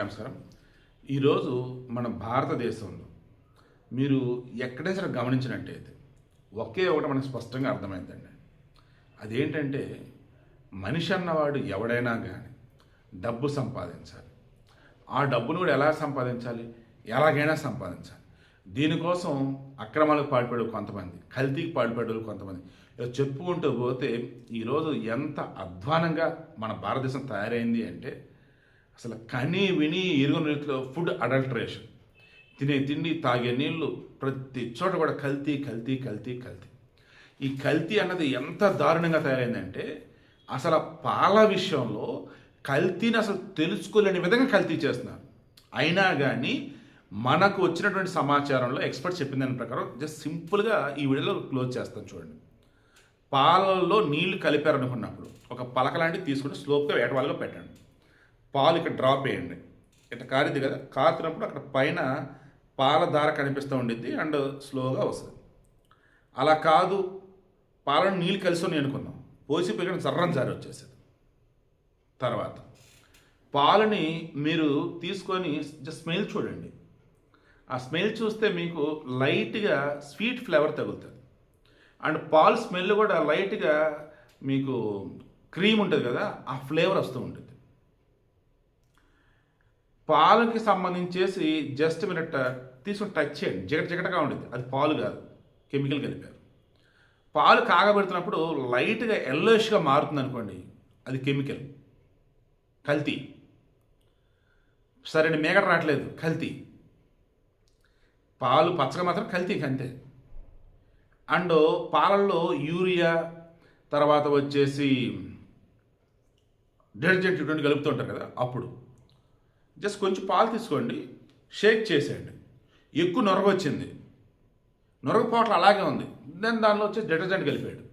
అందరికీ నమస్కారం. ఈరోజు మన భారతదేశంలో మీరు ఎక్కడైనా సరే గమనించినట్టయితే ఒకే ఒకటి మనకు స్పష్టంగా అర్థమైందండి. అదేంటంటే మనిషి అన్నవాడు ఎవడైనా కానీ డబ్బు సంపాదించాలి. ఆ డబ్బును కూడా ఎలా సంపాదించాలి? ఎలాగైనా సంపాదించాలి. దీనికోసం అక్రమాలకు పాల్పడే కొంతమంది, కల్తీకి పాల్పడే కొంతమంది, ఇలా చెప్పుకుంటూ పోతే ఈరోజు ఎంత అధ్వానంగా మన భారతదేశం తయారైంది అంటే అసలు కని విని ఎరుగని రీతిలో ఫుడ్ అడల్టరేషన్, తినే తిండి, తాగే నీళ్లు, ప్రతి చోట కూడా కల్తీ కల్తీ కల్తీ కల్తీ. ఈ కల్తీ అన్నది ఎంత దారుణంగా తయారైందంటే అసలు పాల విషయంలో కల్తీని అసలు తెలుసుకోలేని విధంగా కల్తీ చేస్తున్నారు. అయినా కానీ మనకు వచ్చినటువంటి సమాచారంలో ఎక్స్పర్ట్స్ చెప్పిన దాని ప్రకారం జస్ట్ సింపుల్గా ఈ వీడియోలో క్లోజ్ చేస్తాను చూడండి. పాలల్లో నీళ్లు కలిపారనుకున్నప్పుడు ఒక పలక లాంటివి తీసుకుని స్లోప్గా ఏటవాలుగా పెట్టండి. పాలు ఇక్కడ డ్రాప్ వేయండి. ఇట్లా కారిద్ది కదా, కారుతున్నప్పుడు అక్కడ పైన పాల దార కనిపిస్తూ ఉండిద్ది అండ్ స్లోగా వస్తుంది. అలా కాదు, పాలను నీళ్ళు కలిసి ఉన్నాయి అనుకుందాం, పోసి పోయి జర్రం జారి వచ్చేసేది. తర్వాత పాలని మీరు తీసుకొని జస్ట్ స్మెల్ చూడండి. ఆ స్మెల్ చూస్తే మీకు లైట్గా స్వీట్ ఫ్లేవర్ తగులుతుంది అండ్ పాలు స్మెల్ కూడా లైట్గా మీకు క్రీమ్ ఉంటుంది కదా, ఆ ఫ్లేవర్ వస్తూ ఉంటుంది. పాలకి సంబంధించేసి జస్ట్ మీరు తీసుకుని టచ్ చేయండి, జిగటగా ఉండేది, అది పాలు కాదు, కెమికల్ కలిపారు. పాలు కాగబెడుతున్నప్పుడు లైట్గా ఎల్లోయిష్గా మారుతుంది అనుకోండి, అది కెమికల్, కల్తీ. సరే మేగడ రావట్లేదు, కల్తీ. పాలు పచ్చగా మాత్రం కల్తీకి అంతే. అండ్ పాలల్లో యూరియా, తర్వాత వచ్చేసి డిటర్జెంట్ ఇటువంటి కలుపుతుంటారు కదా, అప్పుడు జస్ట్ కొంచెం పాలు తీసుకోండి, షేక్ చేసేయండి. ఎక్కువ నొరగ వచ్చింది, నొరగ పోవట్లు అలాగే ఉంది, దానిలో వచ్చి డిటర్జెంట్ కలిపాడు.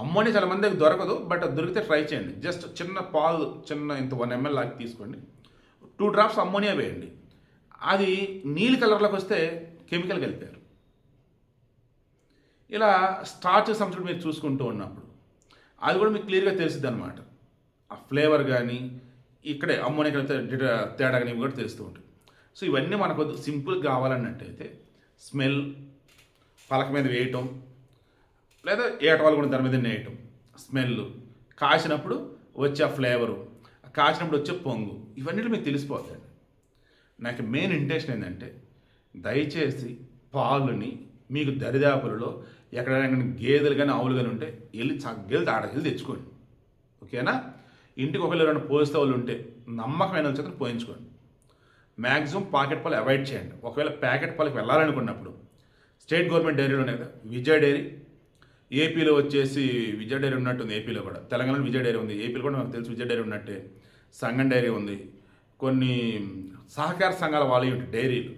అమ్మోని చాలా మందికి దొరకదు, బట్ దొరికితే ట్రై చేయండి. జస్ట్ చిన్న పాలు, చిన్న ఇంత 1 ml లాగా తీసుకోండి, 2 drops అమ్మోనియా వేయండి. అది నీలి కలర్లోకి వస్తే కెమికల్ కలిపారు. ఇలా స్టార్చ్ సంబంధించి మీరు చూసుకుంటూ ఉన్నప్పుడు అది కూడా మీకు క్లియర్గా తెలిసిద్ది అనమాట. ఆ ఫ్లేవర్ కానీ ఇక్కడే అమ్మోనియా తేడా కానీ కూడా తెలుస్తూ ఉంటుంది. సో ఇవన్నీ మనకు సింపుల్గా కావాలన్నట్టయితే స్మెల్ పలక మీద వేయటం, లేదా ఏటవాళ్ళు కూడా దాని మీద వేయటం, స్మెల్, కాసినప్పుడు వచ్చే ఆ ఫ్లేవరు, కాసినప్పుడు వచ్చే పొంగు, ఇవన్నీ మీకు తెలిసిపోతాయండి. నాకు మెయిన్ ఇంటెన్షన్ ఏంటంటే దయచేసి పాలుని మీకు దరిదాపులలో ఎక్కడైనా గేదెలు కానీ ఆవులు కానీ ఉంటే వెళ్ళి గెలితే ఆడకెళ్ళి తెచ్చుకోండి, ఓకేనా? ఇంటికి ఒకళ్ళు ఎవరైనా పోస్తే వాళ్ళు ఉంటే నమ్మకమైన చేత పోయించుకోండి. మ్యాక్సిమం పాకెట్ పాలు అవాయిడ్ చేయండి. ఒకవేళ ప్యాకెట్ పాలకు వెళ్ళాలనుకున్నప్పుడు స్టేట్ గవర్నమెంట్ డైరీలో ఉన్నాయి కదా, విజయ డైరీ, ఏపీలో వచ్చేసి విజయ డైరీ ఉన్నట్టుంది, ఏపీలో కూడా, తెలంగాణలో విజయ డైరీ ఉంది, ఏపీలో కూడా నాకు తెలుసు విజయ డైరీ ఉన్నట్టే, సంగం డైరీ ఉంది, కొన్ని సహకార సంఘాల వాళ్ళు ఉంటాయి డైరీలు,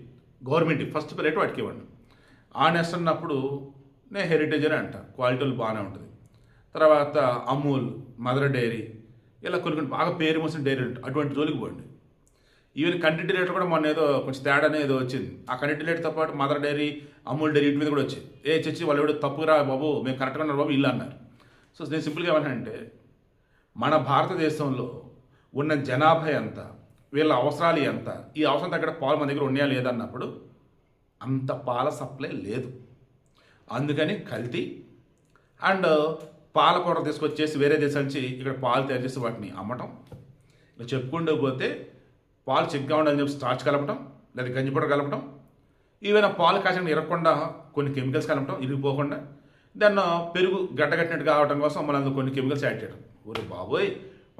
గవర్నమెంట్ ఫస్ట్ రేట్ వాటికి ఇవ్వండి. ఆనెస్ట్ అన్నప్పుడు నేను హెరిటేజ్ అని అంట, క్వాలిటీలు బాగానే ఉంటుంది. తర్వాత అమూల్, మదర్ డైరీ, ఇలా కొన్ని బాగా పేరు మోసిన డైరీ ఉంటాయి, అటువంటి జోలికి పోండి. ఈవెన్ కంటెంట్ రేట్లు కూడా మొన్న ఏదో కొంచెం తేడానే ఏదో వచ్చింది, ఆ కంటెంట్ రేట్తో పాటు మదర్ డైరీ, అమూల్ డైరీ వీటి మీద కూడా వచ్చాయి. చచ్చి వాళ్ళు ఎవడో తప్పురా బాబు, మేము కరెక్ట్గా ఉన్నారు బాబు, ఇల్లు అన్నారు. సో నేను సింపుల్గా ఏమంటే మన భారతదేశంలో ఉన్న జనాభా ఎంత, వీళ్ళ అవసరాలు ఎంత, ఈ అవసరం తగ్గ పాలు మన దగ్గర ఉన్నాయా లేదన్నప్పుడు అంత పాల సప్లై లేదు. అందుకని కల్తీ అండ్ పాల పౌడర్ తీసుకొచ్చేసి వేరే దేశాల నుంచి ఇక్కడ పాలు తయారు చేసి వాటిని అమ్మటం, ఇలా చెప్పుకుంటూ పోతే పాలు చిక్కగా ఉండాలని చెప్పి స్టార్చ్ కలపటం, లేదా గంజి పౌడర్ కలపటం, ఈవెన్ పాలు కాసిన ఇరగకుండా కొన్ని కెమికల్స్ కలపటం, ఇరిగిపోకుండా దాన్ని పెరుగు గడ్డగట్టినట్టు కావడం కోసం మనం కొన్ని కెమికల్స్ యాడ్ చేయడం. ఊరి బాబోయ్,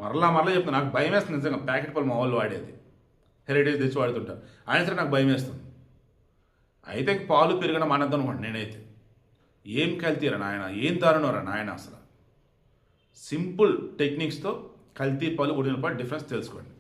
మరలా చెప్తాను, నాకు భయం వేస్తుంది నిజంగా. ప్యాకెట్ పాలు మా వాళ్ళు వాడేది, హెరిటేజ్ తెచ్చి వాడుతుంటారు, ఆయన సరే నాకు భయం వేస్తుంది. అయితే పాలు పెరగడం మానేద్దాం అనుకోండి. నేనైతే ఏం కల్తీరా నాయన, ఏం దారుణరా నాయన, అసలు సింపుల్ టెక్నిక్స్తో కల్తీ పాలు, ఒరిజినల్ పాలు డిఫరెన్స్ తెలుసుకోండి.